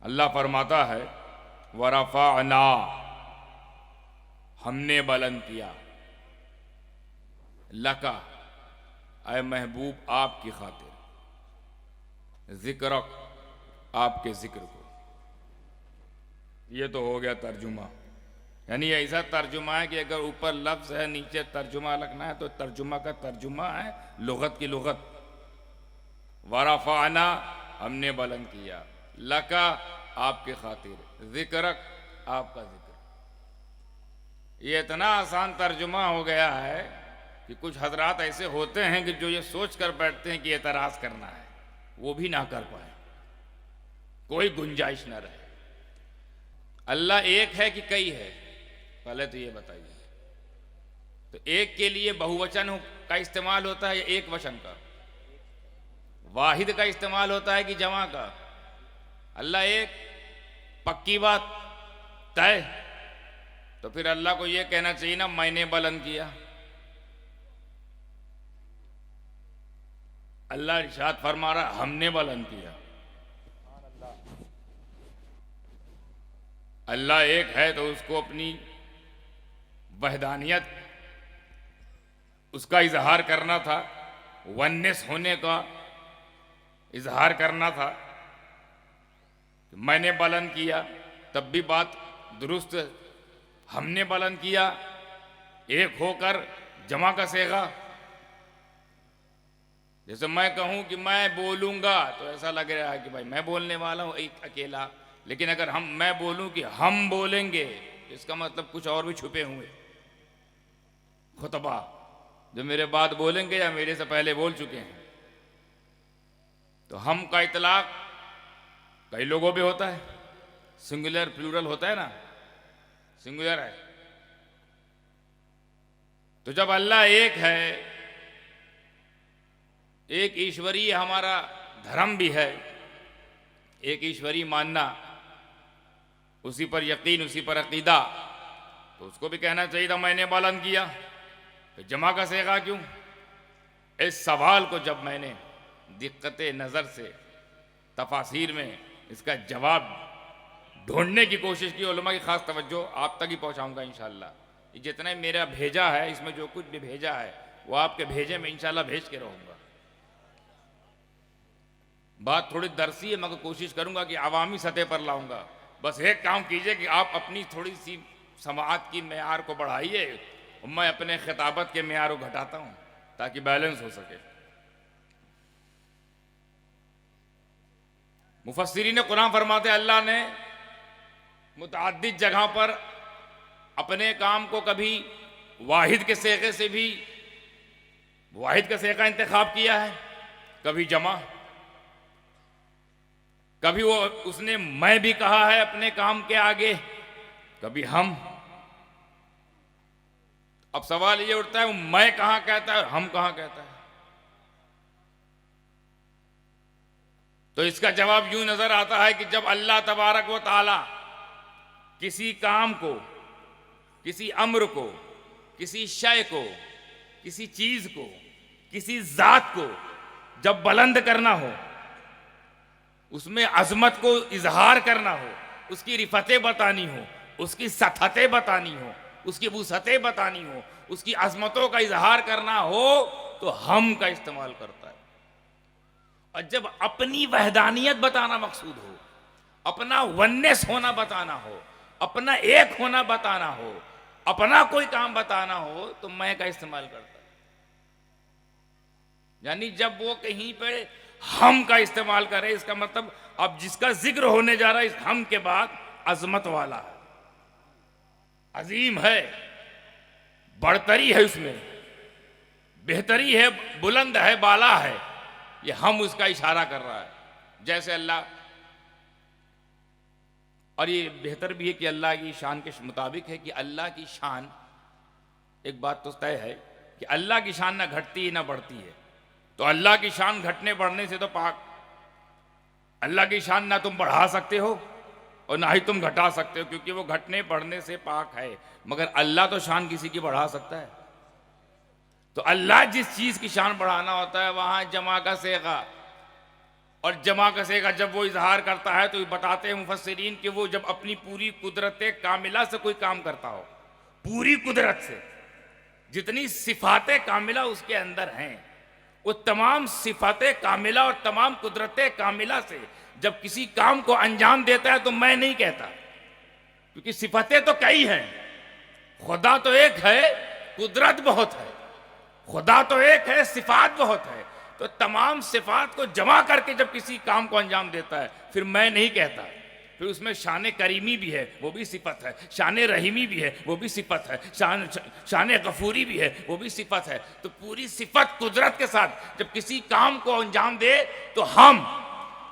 अल्लाह फरमाता है वरफ़अना, हमने बुलंद किया, लका ऐ महबूब आपकी खातिर, ज़िक्रक आपके ज़िक्र को। ये तो हो गया तर्जुमा। यानी ऐसा तर्जुमा है कि अगर ऊपर लफ्ज़ है नीचे तर्जुमा लगना है तो तर्जुमा का तर्जुमा है लुगत की लुगत। वरफ़अना हमने बुलंद किया, लका आपके खातिर, ज़िक्रक आपका ज़िक्र। ये इतना आसान तर्जुमा हो गया है कि कुछ हजरात ऐसे होते हैं कि जो ये सोच कर बैठते हैं कि एतराज़ करना है वो भी ना कर पाए, कोई गुंजाइश न रहे। अल्लाह एक है कि कई है, पहले तो ये बताइए। तो एक के लिए बहुवचन का इस्तेमाल होता है या एक वचन का? वाहिद का इस्तेमाल होता है कि जमा का? अल्लाह एक, पक्की बात, तय। तो फिर अल्लाह को यह कहना चाहिए ना मैंने बुलंद किया। अल्लाह इरशाद फरमा रहा हमने बुलंद किया। अल्लाह एक है तो उसको अपनी वहदानियत उसका इजहार करना था, वननेस होने का इजहार करना था। मैंने बुलंद किया तब भी बात दुरुस्त, हमने बुलंद किया एक होकर जमा का सेगा। जैसे मैं कहूं कि मैं बोलूंगा तो ऐसा लग रहा है कि भाई मैं बोलने वाला हूं एक अकेला, लेकिन अगर मैं बोलूं कि हम बोलेंगे इसका मतलब कुछ और भी छुपे हुए खुतबा जो मेरे बाद बोलेंगे या मेरे से पहले बोल चुके हैं। तो हम का इतलाक कई लोगों पे होता है, सिंगुलर प्लूरल होता है ना, सिंगुलर है। तो जब अल्लाह एक है, एक ईश्वरीय हमारा धर्म भी है, एक ईश्वरीय मानना, उसी पर यकीन, उसी पर अकीदा, तो उसको भी कहना चाहिए था मैंने बुलंद किया। तो जमा का सेगा क्यों? इस सवाल को जब मैंने दिक्कत नज़र से तफासिर में इसका जवाब ढूंढने की कोशिश की, उलमा की खास तवज्जो आप तक ही पहुंचाऊंगा इंशाअल्लाह। जितना मेरा भेजा है, इसमें जो कुछ भी भेजा है वो आपके भेजे में इंशाअल्लाह भेज के रहूंगा। बात थोड़ी दरसी है मगर कोशिश करूंगा कि आवामी सतह पर लाऊंगा। बस एक काम कीजिए कि आप अपनी थोड़ी सी समाअत की मेयार को बढ़ाइए और मैं अपने खिताबत के मेयार को घटाता हूं ताकि बैलेंस हो सके। मुफस्सिरीन कुरान फरमाते अल्लाह ने मुतअद्दिद जगह पर अपने काम को कभी वाहिद के सेगे से भी वाहिद का सेगा इंतखाब किया है, कभी जमा, कभी वो उसने मैं भी कहा है अपने काम के आगे, कभी हम। अब सवाल ये उठता है मैं कहां कहता है और हम कहां कहता है? तो इसका जवाब यूं नजर आता है कि जब अल्लाह तबारक व तआला किसी काम को, किसी अम्र को, किसी शय को, किसी चीज को, किसी जात को जब बुलंद करना हो, उसमें अजमत को इजहार करना हो, उसकी रिफतें बतानी हो, उसकी सतहतें बतानी हो, उसकी वुसअतें बतानी हो, उसकी अजमतों का इजहार करना हो तो हम का इस्तेमाल करता है। और जब अपनी वहदानियत बताना मकसूद हो, अपना वननेस होना बताना हो, अपना एक होना बताना हो, अपना कोई काम बताना हो तो मैं का इस्तेमाल करता है। यानी जब वो कहीं पे हम का इस्तेमाल करे, इसका मतलब अब जिसका जिक्र होने जा रहा है इस हम के बाद अजमत वाला है, अजीम है, बढ़तरी है, उसमें बेहतरी है, बुलंद है, बाला है, ये हम उसका इशारा कर रहा है। जैसे अल्लाह, और ये बेहतर भी है कि अल्लाह की शान के मुताबिक है कि अल्लाह की शान, एक बात तो तय है कि अल्लाह की शान ना घटती है ना बढ़ती है। तो अल्लाह की शान घटने बढ़ने से तो पाक। अल्लाह की शान ना तुम बढ़ा सकते हो और ना ही तुम घटा सकते हो, क्योंकि वो घटने बढ़ने से पाक है। मगर अल्लाह तो शान किसी की बढ़ा सकता है। तो अल्लाह जिस चीज की शान बढ़ाना होता है वहां जमा का सेगा और जमा कसेगा जब वो इजहार करता है तो बताते हैं मुफस्सिरीन कि वो जब अपनी पूरी कुदरत कामिला से कोई काम करता हो, पूरी कुदरत से जितनी सिफात कामिला उसके अंदर हैं, वो तमाम सिफात कामिला और तमाम कुदरत कामिला से जब किसी काम को अंजाम देता है तो मैं नहीं कहता, क्योंकि सिफतें तो कई हैं, खुदा तो एक है, कुदरत बहुत है। खुदा तो एक है, सिफात बहुत है। तो तमाम सिफात को जमा करके जब किसी काम को अंजाम देता है फिर मैं नहीं कहता। फिर उसमें शान करीमी भी है, वो भी सिफत है, शान रहीमी भी है, वो भी सिफत है, शान गफूरी भी है, वो भी सिफत है। तो पूरी सिफत कुदरत के साथ जब किसी काम को अंजाम दे तो हम,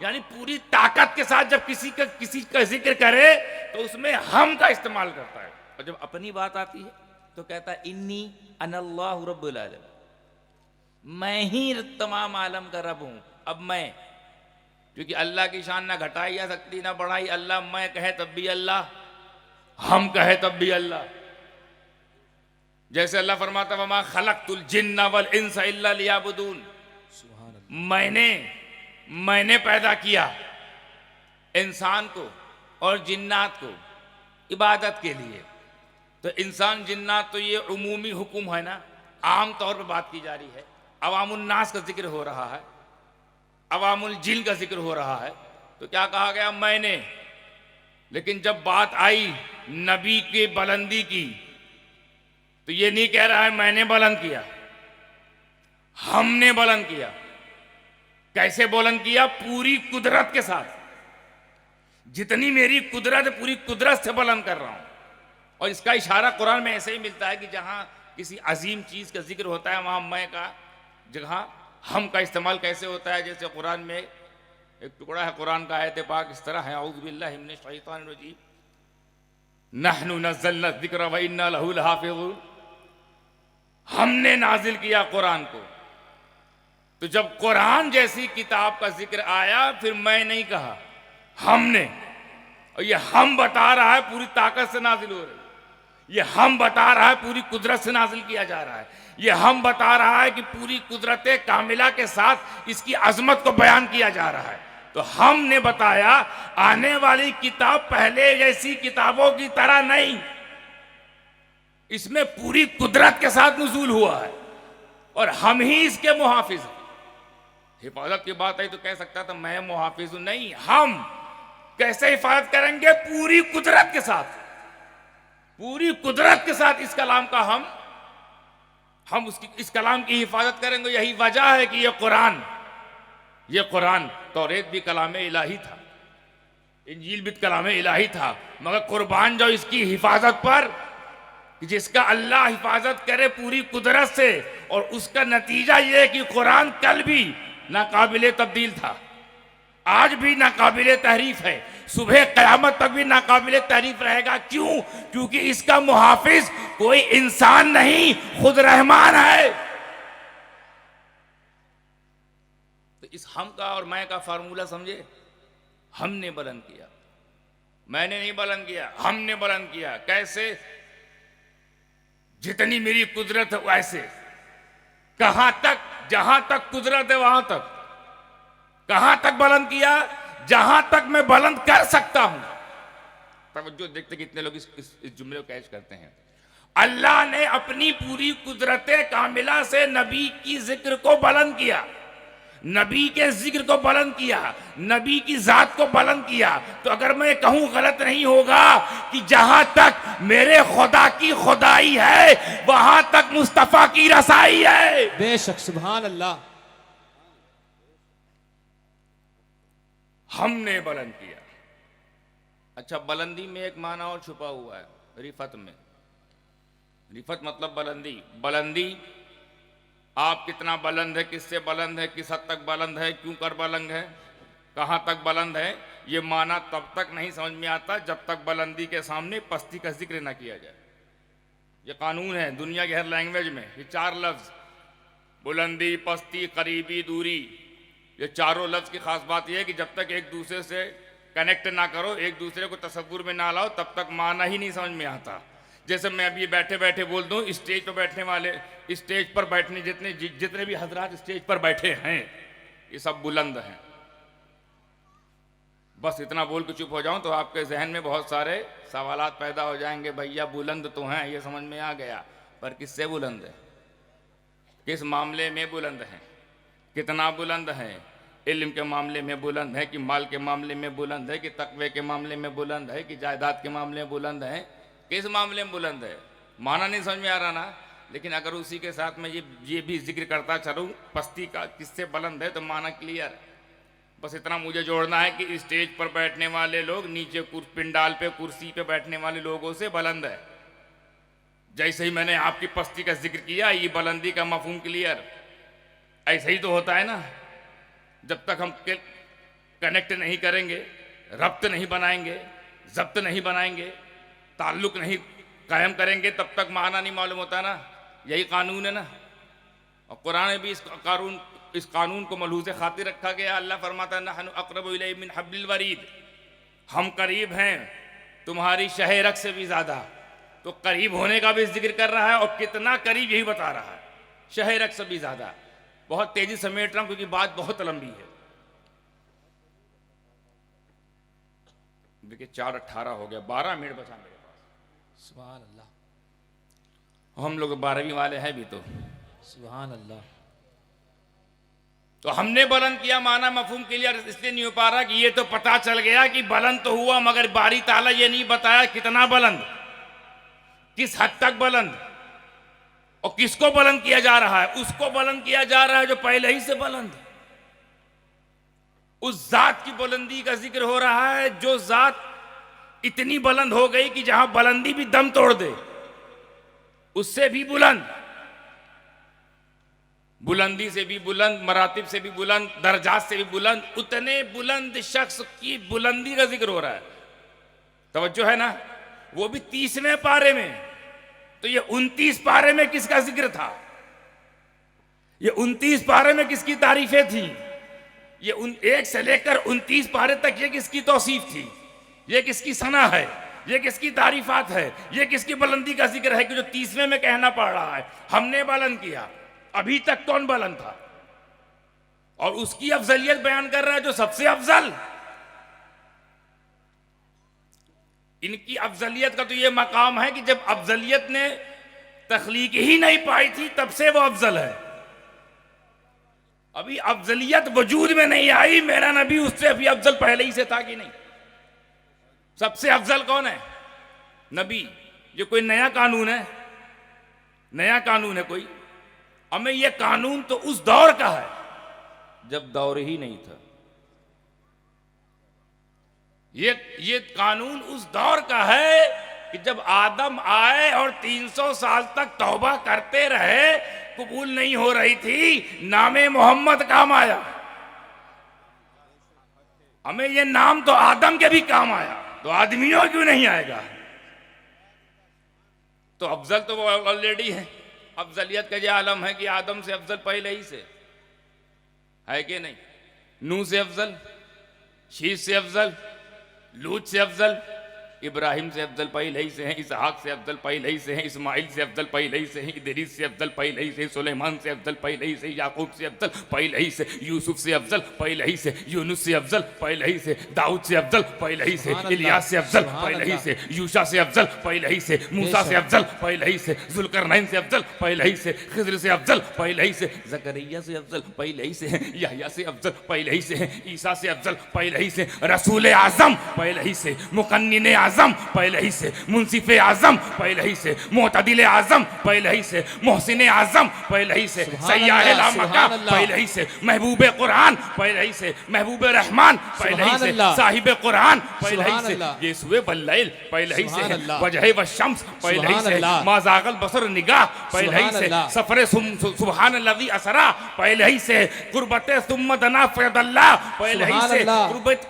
यानी पूरी ताकत के साथ जब किसी का जिक्र करे तो उसमें हम का इस्तेमाल करता है। और जब अपनी बात आती है तो कहता है इन्नी अनल्लाहु रब्बुल आलमीन, मैं ही तमाम आलम का रब हूं। अब मैं, क्योंकि अल्लाह की शान ना घटाई जा सकती ना बढ़ाई। अल्लाह मैं कहे तब भी अल्लाह, हम कहे तब भी अल्लाह। जैसे अल्लाह फरमाता वमा खलक़तुल जिन्ना वल इंसा इल्ला लियाबुदून, मैंने पैदा किया इंसान को और जिन्नात को इबादत के लिए। तो इंसान जिन्नात तो ये उमूमी हुक्म है ना, आम तौर पर बात की जा रही है। अवामुल नास का जिक्र हो रहा है, अवामुल जिन का जिक्र हो रहा है। तो क्या कहा गया? मैंने। लेकिन जब बात आई नबी की बुलंदी की तो ये नहीं कह रहा है मैंने बुलंद किया, हमने बुलंद किया। कैसे बुलंद किया? पूरी कुदरत के साथ। जितनी मेरी कुदरत, पूरी कुदरत से बुलंद कर रहा हूं। और इसका इशारा कुरान में ऐसे ही मिलता है कि जहां किसी अजीम चीज का जिक्र होता है वहां मैं का जगह हम का इस्तेमाल कैसे होता है। जैसे कुरान में एक टुकड़ा है कुरान का, आयत पाक इस तरह है, औज़ु बिल्लाहि मिनश शैतानिर रजीम, नहनु नज़्ज़लना ज़िक्र व इन्ना लहू लहाफ़िज़ून, हमने नाजिल किया कुरान को। तो जब कुरान जैसी किताब का जिक्र आया फिर मैं नहीं कहा, हमने। और ये हम बता रहा है पूरी ताकत से नाजिल हो रही है, ये हम बता रहा है पूरी कुदरत से नाजिल किया जा रहा है, ये हम बता रहा है कि पूरी कुदरत कामिला के साथ इसकी अजमत को बयान किया जा रहा है। तो हमने बताया आने वाली किताब पहले जैसी किताबों की तरह नहीं, इसमें पूरी कुदरत के साथ नुज़ूल हुआ है और हम ही इसके मुहाफिज हैं। हिफाजत की बात आई तो कह सकता था मैं मुहाफिज हूं, नहीं, हम कैसे हिफाजत करेंगे? पूरी कुदरत के साथ, पूरी कुदरत के साथ इस कलाम का हम उसकी इस कलाम की हिफाजत करेंगे। यही वजह है कि ये कुरान तौरेत भी कलाम इलाही था, इंजील भी कलाम इलाही था, मगर कुर्बान जो इसकी हिफाजत पर, जिसका अल्लाह हिफाजत करे पूरी कुदरत से। और उसका नतीजा ये है कि कुरान कल भी नाकाबिले तब्दील था, आज भी नाकाबिले तहरीफ है, सुबह क़यामत तक भी नाकाबिले तहरीफ रहेगा। क्यों? क्योंकि इसका मुहाफिज कोई इंसान नहीं, खुद रहमान है। तो इस हम का और मैं का फार्मूला समझे? हमने बुलंद किया, मैंने नहीं बुलंद किया, हमने बुलंद किया। कैसे? जितनी मेरी कुदरत है वैसे। कहां तक? जहां तक कुदरत है वहां तक। कहां तक बुलंद किया? जहां तक मैं बुलंद कर सकता हूं। तवज्जो देखते कितने लोग इस जुमले को कैच करते हैं। अल्लाह ने अपनी पूरी कुदरत कामिला से नबी की जिक्र को बुलंद किया, नबी के जिक्र को बुलंद किया, नबी की जात को बुलंद किया। तो अगर मैं कहूं गलत नहीं होगा कि जहां तक मेरे खुदा की खुदाई है वहां तक मुस्तफा की रसाई है। बेशक, सुभान अल्लाह। हमने बुलंद किया। अच्छा, बुलंदी में एक माना और छुपा हुआ है, रिफत में। रिफत मतलब बुलंदी। बुलंदी आप कितना बुलंद है, किससे बुलंद है, किस हद तक बुलंद है, क्यों कर बुलंद है, कहां तक बुलंद है, ये माना तब तक नहीं समझ में आता जब तक बुलंदी के सामने पस्ती का जिक्र ना किया जाए। ये कानून है दुनिया के हर लैंग्वेज में। ये चार लफ्ज, बुलंदी, पस्ती, करीबी, दूरी, ये चारों लफ्ज की खास बात यह है कि जब तक एक दूसरे से कनेक्ट ना करो, एक दूसरे को तसव्वुर में ना लाओ, तब तक माना ही नहीं समझ में आता। जैसे मैं अभी बैठे बैठे बोल दूं, स्टेज पर बैठने वाले, स्टेज पर बैठने जितने भी हजरात स्टेज पर बैठे हैं ये सब बुलंद हैं। बस इतना बोल के चुप हो जाऊं तो आपके जहन में बहुत सारे सवालात पैदा हो जाएंगे। भैया बुलंद तो हैं, ये समझ में आ गया, पर किससे बुलंद है, किस मामले में बुलंद है, कितना बुलंद है? इल्म के मामले में बुलंद है कि माल के मामले में बुलंद है कि तकवे के मामले में बुलंद है कि जायदाद के मामले में बुलंद है? किस मामले में बुलंद है? माना नहीं समझ में आ रहा ना। लेकिन अगर उसी के साथ में ये भी जिक्र करता चलूँ पस्ती का किससे बुलंद है, तो माना क्लियर। बस इतना मुझे जोड़ना है कि स्टेज पर बैठने वाले लोग नीचे पिंडाल पे कुर्सी पे बैठने वाले लोगों से बुलंद है। जैसे ही मैंने आपकी पस्ती का जिक्र किया, ये बुलंदी का मफहूम क्लियर। ऐसा ही तो होता है ना, जब तक हम कनेक्ट नहीं करेंगे, रब्त नहीं बनाएंगे, जब्त नहीं बनाएंगे, ताल्लुक नहीं कायम करेंगे, तब तक माना नहीं मालूम होता ना। यही कानून है ना। और कुरान में भी इस कानून को मलहूज़ खातिर रखा गया। अल्लाह फरमाता है नहनु अक़रबु इलैहि मिन हब्लिल वरीद, हम करीब हैं तुम्हारी शह रग से भी ज़्यादा। तो करीब होने का भी जिक्र कर रहा है और कितना करीब यही बता रहा है, शह रग से भी ज़्यादा। बहुत तेजी समेट रहा हूं क्योंकि बात बहुत लंबी है। देखिए 4:18 हो गया, 12 मिनट बचा मेरे पास। सुभान अल्लाह। हम लोग 12वीं वाले हैं भी तो। सुभान अल्लाह। तो हमने बुलंद किया, माना मफहूम क्लियर इसलिए नहीं हो पा रहा कि ये तो पता चल गया कि बुलंद तो हुआ, मगर बारी ताला ये नहीं बताया कितना बुलंद, किस हद तक बुलंद, और किसको बुलंद किया जा रहा है। उसको बुलंद किया जा रहा है जो पहले ही से बुलंद। उस जात की बुलंदी का जिक्र हो रहा है जो जात इतनी बुलंद हो गई कि जहां बुलंदी भी दम तोड़ दे, उससे भी बुलंद, बुलंदी से भी बुलंद, मरातिब से भी बुलंद, दर्जात से भी बुलंद, उतने बुलंद शख्स की बुलंदी का जिक्र हो रहा है। तवज्जो है ना। वो भी 30वें पारे में। तो ये 29 पारे में किसका जिक्र था? ये 29 पारे में किसकी तारीफें थी? ये 1 से लेकर 29 पारे तक ये किसकी तौसीफ थी? ये किसकी सना है? ये किसकी तारीफात है? ये किसकी बुलंदी का जिक्र है कि जो 30वें में कहना पड़ रहा है हमने बुलंद किया? अभी तक कौन बुलंद था? और उसकी अफजलियत बयान कर रहा है जो सबसे अफजल। इनकी अफजलियत का तो ये मकाम है कि जब अफजलियत ने तख्लीक ही नहीं पाई थी तब से वो अफजल है। अभी अफजलियत वजूद में नहीं आई, मेरा नबी उससे अभी अफजल पहले ही से था कि नहीं? सबसे अफजल कौन है? नबी। ये कोई नया कानून है? नया कानून है कोई? हमें ये कानून तो उस दौर का है जब दौर ही नहीं था। ये कानून उस दौर का है कि जब आदम आए और 300 साल तक तौबा करते रहे, कबूल नहीं हो रही थी, नामे मोहम्मद काम आया। हमें ये नाम तो आदम के भी काम आया, तो आदमियों क्यों नहीं आएगा? तो अफजल तो वो ऑलरेडी है। अफजलियत का ये आलम है कि आदम से अफजल पहले ही से है कि नहीं? नूह से अफजल, शीश से अफजल, लूत से अफजल, इब्राहिम से अफजल पहले ही से हैं, इसहाक से अफजल पहले ही से हैं, इस्माइल से अफजल पहले ही से हैं, इदरीस से अफजल पहले ही से, सुलेमान से अफजल पहले ही से, याकूब से अफजल पहले ही से, यूसुफ से अफजल पहले ही से, यूनुस से अफजल पहले ही से, दाऊद से अफजल पहले ही से, इलियास से अफजल पहले ही से, यूशा से अफजल पहले ही से, मूसा से अफजल पहले ही से, जुल्करनैन से अफजल पहले ही से, खिज़र से अफजल पहले ही से, ज़करिया से अफजल पहले ही से, यहया से अफजल पहले ही से, ईसा से अफजल पहले ही से, रसूल आज़म पहले ही से, मुकन्निन आज़म पहले ही से, मुंसिफ आज़म पहले ही से, मुअतदिल आज़म पहले ही से, मोहसिन आज़म पहले ही से, सय्याह लामका पहले ही से, महबूब कुरान पहले ही से, महबूब रहमान पहले ही से, साहिब कुरान पहले ही से, यीशुए बल्लैल पहले ही से, वजह व शम्स पहले ही से, माज़ागल बसर निगाह पहले ही से, सफरे सुबहान लज़ी असरा पहले ही से, कुर्बते सुम्मा दना फयदल्लाह पहले ही से,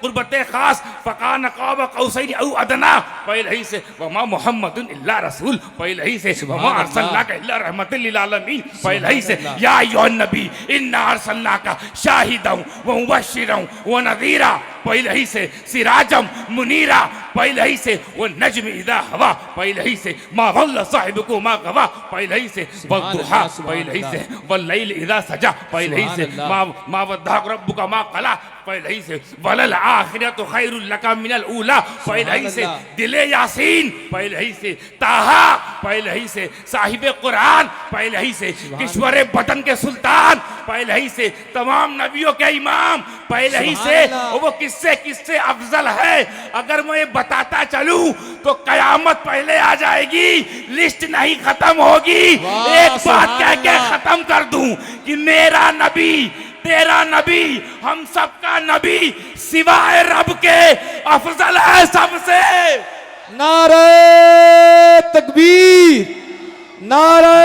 कुर्बते खास फ़कान क़ाब क़ौसैन औ अदना पहले ही से, वमा मुहम्मदुन इल्ला रसूल पहले ही से, वमा अरसलनाका इल्ला रहमतल लिल आलमीन पहले ही से, या अय्युहन नबी इन्ना अरसलनाका शाहिदन व मुबश्शिरन व नज़ीरा पहले ही से, सिराजम मुनीरा पहले ही से, वो नज्म इज़ा हवा पहले ही से, मा ज़ल्ल साहिबुकुम मा गवा पहले ही से, वद्दुहा पहले ही से, वल्लैल इज़ा सजा पहले ही से, मा वद्दअक रब्बुका मा क़ला पहले ही से, वलल आखिरत खैरुल लका मिनल ऊला पहले ही से, दिले यासीन पहले ही से, ताहा पहले ही से, साहिब कुरान पहले ही से, किश्वर बदन के सुल्तान पहले ही से, तमाम नबियों के इमाम पहले ही से। वो किससे किससे अफजल है अगर मैं बताता चलूं तो कयामत पहले आ जाएगी, लिस्ट नहीं खत्म होगी। एक बात कह के खत्म कर दूं कि मेरा नबी, तेरा नबी, हम सबका नबी सिवाय रब के अफजल है सबसे। नारे तकबीर, नारे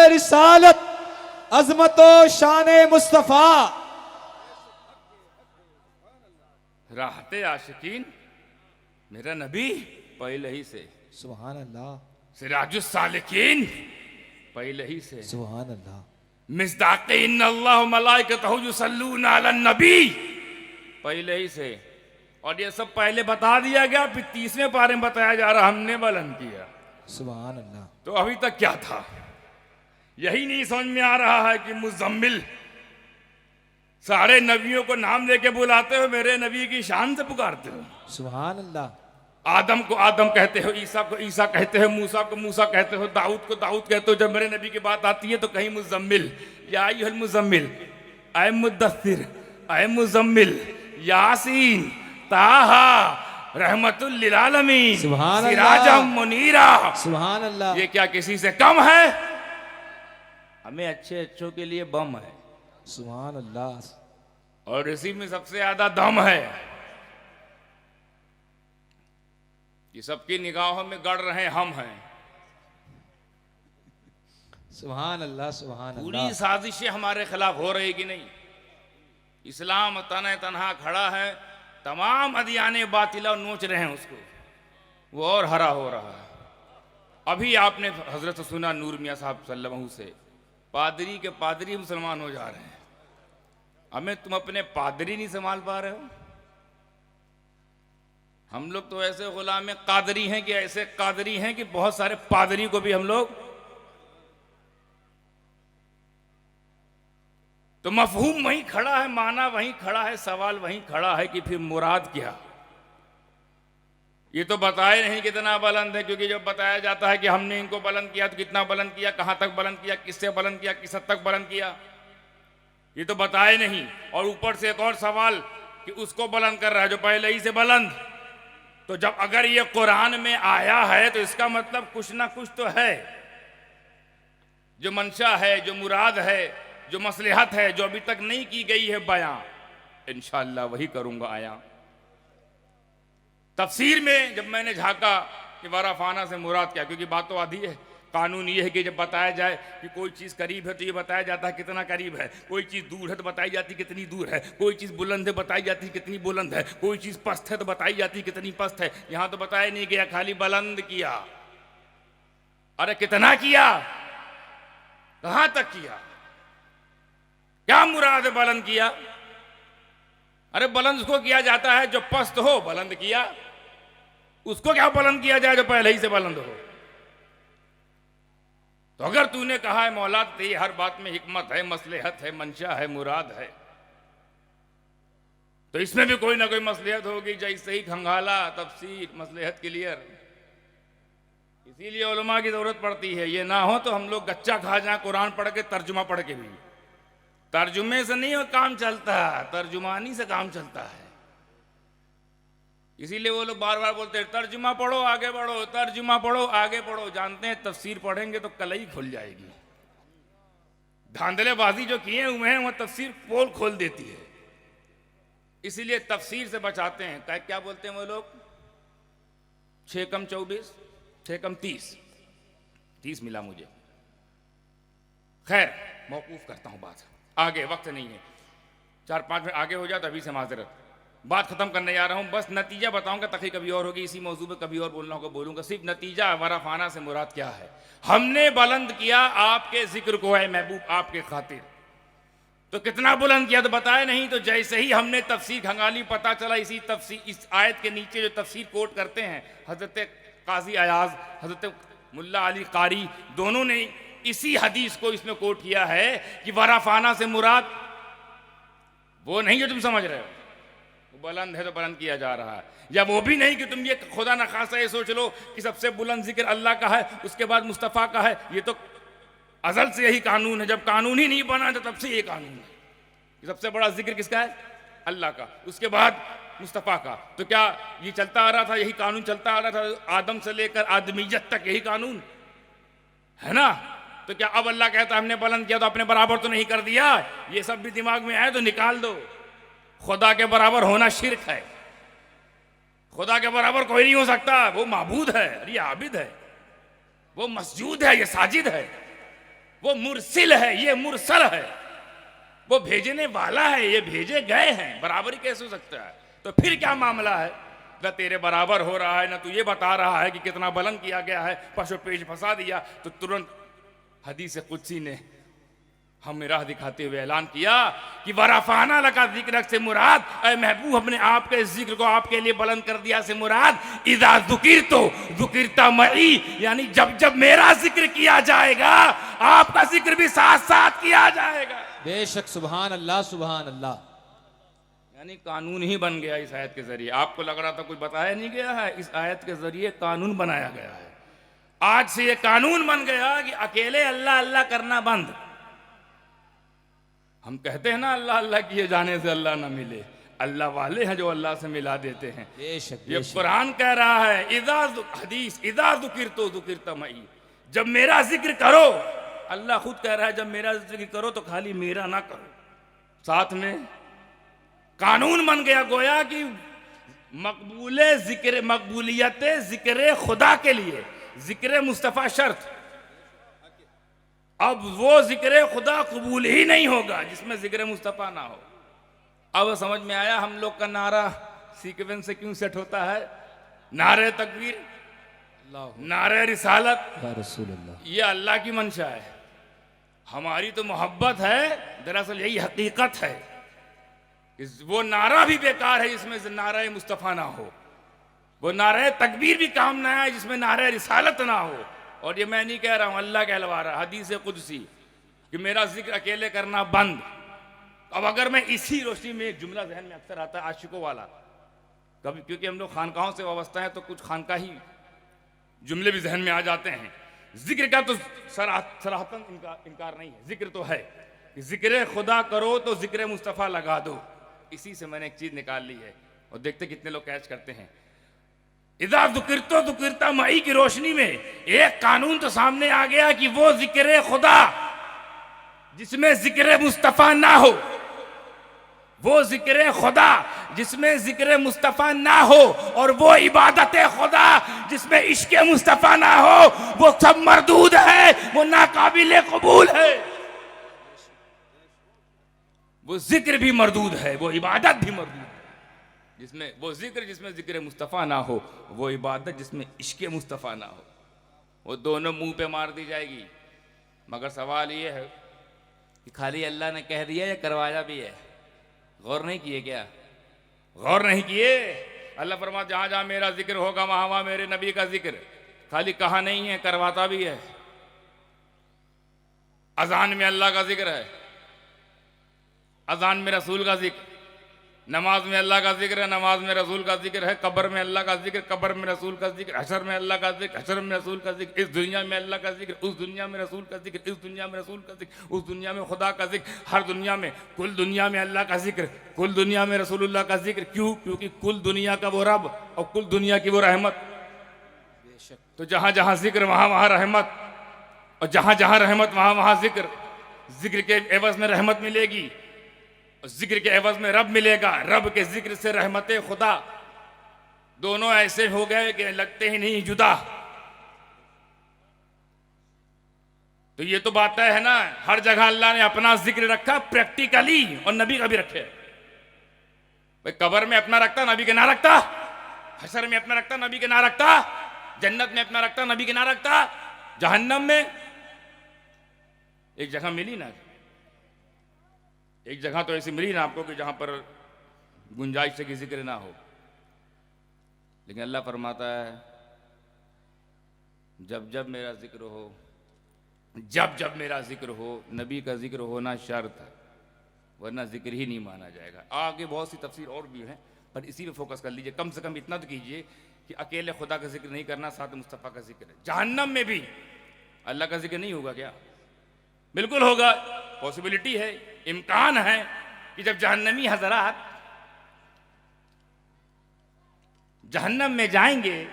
रिसालत, अजमतो शान मुस्तफा। राहते आशिकीन मेरा नबी पहले ही से, सुभान अल्लाह। सिराजुस सालिकीन पहले ही से, सुभान अल्लाह। मिस्दाक़ इन्नल्लाह मलाइकतहु युसल्लूना अलन नबी पहले ही से। और ये सब पहले बता दिया गया, फिर 30वें पारे में बताया जा रहा हमने बलन किया। सुभान अल्लाह। तो अभी तक क्या था? यही नहीं समझ में आ रहा है कि मुज़म्मिल सारे नबियों को नाम लेके बुलाते हो, मेरे नबी की शान से पुकारते हो। सुभान अल्लाह। आदम को आदम कहते हो, ईसा को ईसा कहते हो, मूसा को मूसा कहते हो, दाऊद को दाऊद कहते हो। जब मेरे नबी की बात आती है तो कहीं मुज़म्मिल, या अय्युहल मुज़म्मिल, ऐ मुद्दस्सिर, ऐ मुज़म्मिल, यासीन, ताहा, रहमतुल लिल आलमीन, सुभान अल्लाह, सिराजम मुनीरा। सुभान अल्लाह। ये क्या किसी से कम है? हमें अच्छे अच्छों के लिए बम है, सुभान अल्लाह। और इसी में सबसे ज्यादा दम है कि सबकी निगाहों में गड़ रहे हम हैं। सुभान अल्लाह, सुभान पूरी अल्लाह। साजिशें हमारे खिलाफ हो रही कि नहीं? इस्लाम तने तनहा खड़ा है, तमाम अदियाने बातिला नोच रहे हैं उसको, वो और हरा हो रहा है। अभी आपने हजरत सुना नूर मियाँ साहब सल्लल्लाहु से, पादरी के पादरी मुसलमान हो जा रहे हैं। हमें तुम अपने पादरी नहीं संभाल पा रहे हो। हम लोग तो ऐसे गुलाम कादरी हैं कि ऐसे कादरी हैं कि बहुत सारे पादरी को भी हम लोग, तो मफहूम वहीं खड़ा है, माना वहीं खड़ा है, सवाल वहीं खड़ा है कि फिर मुराद क्या? ये तो बताए नहीं कितना बुलंद है, क्योंकि जब बताया जाता है कि हमने इनको बुलंद किया तो कितना बुलंद किया, कहां तक बुलंद किया, किससे बुलंद किया, किस हद तक बुलंद किया, ये तो बताए नहीं। और ऊपर से एक और सवाल कि उसको बुलंद कर रहा है जो पहले ही से बुलंद। तो जब अगर ये कुरान में आया है तो इसका मतलब कुछ ना कुछ तो है। जो मंशा है, जो मुराद है, जो मसलहत है, जो अभी तक नहीं की गई है बयां, इंशाअल्लाह वही करूंगा आया। तफसीर में जब मैंने झांका कि वराफाना से मुराद क्या, क्योंकि बात तो आधी है। कानून ये है कि जब बताया जाए कि कोई चीज़ करीब है तो ये बताया जाता है कितना करीब है, कोई चीज़ दूर है तो बताई जाती कितनी दूर है, कोई चीज़ बुलंद है बताई जाती कितनी बुलंद है, कोई चीज़ पस्त है तो बताई जाती कितनी पस्त है। यहां तो बताया नहीं गया, खाली बुलंद किया। अरे कितना किया, कहां तक किया, क्या मुराद है बुलंद किया? अरे बुलंद उसको किया जाता है जो पस्त हो, बुलंद किया। उसको क्या बुलंद किया जाए जो पहले ही से बुलंद हो? तो अगर तूने कहा है मौला तेरी हर बात में हिकमत है, मसलहत है, मंशा है, मुराद है, तो इसमें भी कोई ना कोई मसलहत होगी। जैसे ही खंगाला तफसीर मसलहत क्लियर। इसीलिए उलमा की जरूरत पड़ती है। ये ना हो तो हम लोग गच्चा खा जाए कुरान पढ़ के, तर्जुमा पढ़ के भी। तर्जुमे से नहीं काम चलता, तर्जुमानी से काम चलता है। इसीलिए वो लोग बार बार बोलते हैं तर्जुमा पढ़ो आगे बढ़ो, तर्जुमा पढ़ो आगे बढ़ो। जानते हैं तफसीर पढ़ेंगे तो कलई खुल जाएगी। धांधलेबाजी जो किए हुए हैं वो तफसीर पोल खोल देती है। इसीलिए तफसीर से बचाते हैं। क्या बोलते हैं वो लोग, 6 कम 24, 6 कम 30 मिला मुझे। खैर मौकूफ करता हूं बात, आगे वक्त नहीं है। 4-5 मिनट आगे हो जाए तभी से माजरत। बात खत्म करने जा रहा हूं, बस नतीजा बताऊंगा, तकरीर कभी और होगी। इसी मौजू पे कभी और बोलना होगा बोलूंगा। सिर्फ नतीजा वराफाना से मुराद क्या है। हमने बुलंद किया आपके जिक्र को है महबूब आपके खातिर। तो कितना बुलंद किया तो बताया नहीं। तो जैसे ही हमने तफसीर खंगाली, पता चला इसी तफसीर, इस आयत के नीचे जो तफसीर कोट करते हैं हजरत काजी अयाज, हजरत मुल्ला अली कारी, दोनों ने इसी हदीस को इसमें कोट किया है कि वराफाना से मुराद वो नहीं जो तुम समझ रहे हो, वो बुलंद है तो बुलंद किया जा रहा है। या वो भी नहीं कि तुम ये खुदा न खासा ये सोच लो कि सबसे बुलंद जिक्र अल्लाह का है, उसके बाद मुस्तफ़ा का है। ये तो अजल से यही कानून है, जब कानून ही नहीं बना तो तब से ये कानून है कि सबसे बड़ा जिक्र किसका है? अल्लाह का, उसके बाद मुस्तफ़ा का। तो क्या ये चलता आ रहा था, यही कानून चलता आ रहा था आदम से लेकर आदमीयत तक, यही कानून है ना? तो क्या अब अल्लाह कहता हमने बुलंद किया तो अपने बराबर तो नहीं कर दिया? ये सब भी दिमाग में आए तो निकाल दो। खुदा के बराबर होना शिर्क है। खुदा के बराबर कोई नहीं हो सकता। वो माबूद है, ये आबिद है, वो मसजूद है, ये साजिद है, वो मुरसिल है, ये मुरसल है, वो भेजने वाला है, ये भेजे गए हैं। बराबरी कैसे हो सकता है? तो फिर क्या मामला है? न तेरे बराबर हो रहा है, न तू ये बता रहा है कि कितना बुलंद किया गया है, पशु पेश फंसा दिया। तो तुरंत हदीस कुदसी ने हमें राह दिखाते हुए ऐलान किया कि वरफाना लका जिक्र से मुराद, ऐ महबूब अपने आप के जिक्र को आपके लिए बुलंद कर दिया से मुराद इदा ज़ुकिर तो ज़ुकिरता मई, यानी जब जब मेरा जिक्र किया जाएगा आपका जिक्र भी साथ साथ किया जाएगा। बेशक, सुभान अल्लाह सुभान अल्लाह। यानी कानून ही बन गया इस आयत के जरिए। आपको लग रहा था कुछ बताया नहीं गया है, इस आयत के जरिए कानून बनाया गया है। आज से ये कानून बन गया कि अकेले अल्लाह अल्लाह करना बंद। हम कहते हैं ना अल्लाह अल्लाह किए जाने से अल्लाह ना मिले, अल्लाह वाले हैं जो अल्लाह से मिला देते हैं। बेशक, ये बेशक। कुरान कह रहा है हदीस इदा ज़ुकिर तो ज़ुकिरता मई, जब मेरा जिक्र करो। अल्लाह खुद कह रहा है जब मेरा जिक्र करो तो खाली मेरा ना करो, साथ में कानून बन गया गोया कि मकबूलियत जिक्र खुदा के लिए जिक्र मुस्तफ़ा शर्त। अब वो जिक्र खुदा कबूल ही नहीं होगा जिसमें जिक्र मुस्तफ़ा ना हो। अब समझ में आया हम लोग का नारा सीक्वेंस से क्यों सेट होता है? नारे तकबीर, नारे रिसालत, या रसूल अल्लाह। ये अल्लाह की मंशा है, हमारी तो मोहब्बत है। दरअसल यही हकीकत है। वो नारा भी बेकार है जिसमें नारा मुस्तफ़ा ना हो, वो नारा तकबीर भी काम ना आए जिसमें नारा रिसालत ना हो। और ये मैं नहीं कह रहा हूं, अल्लाह कहलवा रहा, हदीस कुदसी कि मेरा जिक्र अकेले करना बंद। अब अगर मैं इसी रोशनी में एक जुमला जहन में अक्सर आता है आशिकों वाला, कभी क्योंकि हम लोग खानकाहों से वाबस्ता है तो कुछ खानकाही जुमले भी जहन में आ जाते हैं। जिक्र का तो सराहतन इनकार नहीं है, जिक्र तो है कि जिक्र खुदा करो तो जिक्र मुस्तफ़ा लगा दो। इसी से मैंने एक चीज निकाल ली है और देखते कितने लोग कैच करते हैं। इदा ज़ुकिरतो ज़ुकिरता मई की रोशनी में एक कानून तो सामने आ गया कि वो जिक्र खुदा जिसमें जिक्र मुस्तफ़ा ना हो, वो जिक्र खुदा जिसमें जिक्र मुस्तफ़ा ना हो, और वो इबादत खुदा जिसमें इश्क मुस्तफ़ा ना हो, वो सब मरदूद है, वो नाकाबिल कबूल है। वो जिक्र भी मरदूद है, वो इबादत भी मरदूद है। जिसमें वो जिक्र जिसमें जिक्र मुस्तफ़ा ना हो, वो इबादत जिसमें इश्क मुस्तफ़ा ना हो, वो दोनों मुंह पे मार दी जाएगी। मगर सवाल ये है कि खाली अल्लाह ने कह दिया या करवाया भी है? गौर नहीं किए क्या? गौर नहीं किए? अल्लाह फरमाता जहां जहां मेरा जिक्र होगा वहां वहां मेरे नबी का जिक्र। खाली कहा नहीं है, करवाता भी है। अजान में अल्लाह का जिक्र है, अजान में रसूल का जिक्र, नमाज में अल्लाह का जिक्र है, नमाज में रसूल का जिक्र है, कब्र में अल्लाह का जिक्र, कब्र में रसूल का जिक्र, हशर में अल्लाह का जिक्र, हशर में रसूल का जिक्र, इस दुनिया में अल्लाह का जिक्र, उस दुनिया में रसूल का जिक्र, इस दुनिया में रसूल का जिक्र, उस दुनिया में खुदा का जिक्र, हर दुनिया में, कुल दुनिया में अल्लाह का जिक्र, कुल दुनिया में रसूलुल्लाह का जिक्र। क्यों? क्योंकि कुल दुनिया का वो रब और कुल दुनिया की वो रहमत। तो जहां जहां जिक्र वहां वहां रहमत, और जहां जहां रहमत वहां वहां जिक्र। जिक्र के एवज में रहमत मिलेगी, जिक्र के एवज में रब मिलेगा। रब के जिक्र से रहमत खुदा दोनों ऐसे हो गए कि लगते ही नहीं जुदा। तो ये तो बात है ना, हर जगह अल्लाह ने अपना जिक्र रखा प्रैक्टिकली, और नबी का भी रखे। भाई कब्र में अपना रखता, नबी के ना रखता, हशर में अपना रखता, नबी के ना रखता, जन्नत में अपना रखता, नबी के ना रखता, जहन्नम में एक जगह मिली ना, एक जगह तो ऐसी मिली ना आपको कि जहां पर गुंजाइश से की जिक्र ना हो। लेकिन अल्लाह फरमाता है जब जब मेरा जिक्र हो, जब जब मेरा जिक्र हो, नबी का जिक्र होना शर्त है। वरना जिक्र ही नहीं माना जाएगा। आगे बहुत सी तफसीर और भी हैं, पर इसी पे फोकस कर लीजिए। कम से कम इतना तो कीजिए कि अकेले खुदा का जिक्र नहीं करना, साथ मुस्तफ़ा का जिक्र है। जहन्नम में भी अल्लाह का जिक्र नहीं होगा क्या? बिल्कुल होगा, पॉसिबिलिटी है, इम्कान है कि जब जहन्नमी हजरात जहन्नम में जाएंगे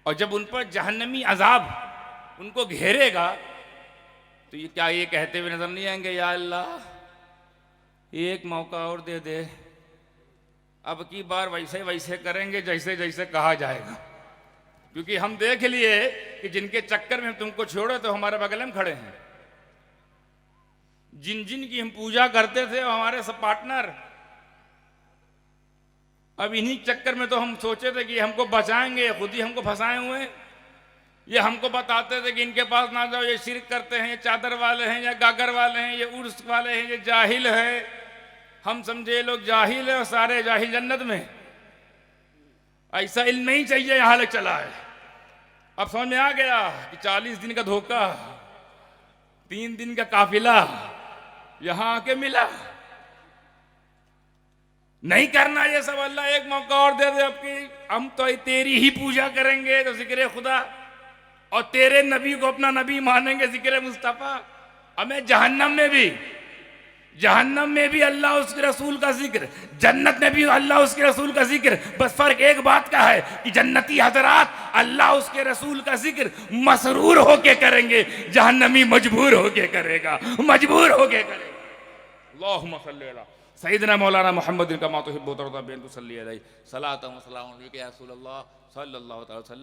और जब उन पर जहन्नमी अजाब उनको घेरेगा, तो ये क्या ये कहते हुए नजर नहीं आएंगे, या अल्लाह एक मौका और दे दे, अब की बार वैसे वैसे करेंगे जैसे जैसे कहा जाएगा। क्योंकि हम देख लिए कि जिनके चक्कर में हम तुमको छोड़े तो हमारे बगल में खड़े हैं, जिन जिन की हम पूजा करते थे वो हमारे सब पार्टनर। अब इन्हीं चक्कर में तो हम सोचे थे कि हमको बचाएंगे, खुद ही हमको फंसाए हुए हैं। ये हमको बताते थे कि इनके पास ना जाओ, ये शिरक करते हैं, ये चादर वाले हैं, या गागर वाले हैं, ये उर्स वाले हैं, ये जाहिल है। हम समझे लोग जाहिल है और सारे जाहिल जन्नत में। ऐसा इल्म नहीं चाहिए, यहां तक चला है। अब समझ में आ गया कि 40 दिन का धोखा, 3 दिन का काफिला यहां आके मिला। नहीं करना ये सब, अल्लाह एक मौका और दे दे। अब की हम तो तेरी ही पूजा करेंगे तो जिक्र खुदा, और तेरे नबी को अपना नबी मानेंगे, जिक्र मुस्तफ़ा। हमें जहन्नम में भी अल्लाह उसके रसूल का जिक्र, जन्नत में भी अल्लाह उसके रसूल का जिक्र। बस फर्क एक बात का है कि जन्नती हजरात अल्लाह उसके रसूल का जिक्र मसरूर होके करेंगे, जहन्नमी मजबूर होके करेगा, मजबूर होके करेगा। अल्लाहुम्मा सल्ली अला सय्यिदना मौलाना मुहम्मद का मातुहिब्बु तर्दा बिन तुसल्ली अलैहि सलातु व सलामु अलैका या रसूलल्लाह सल्लल्लाहु अलैहि वसल्लम।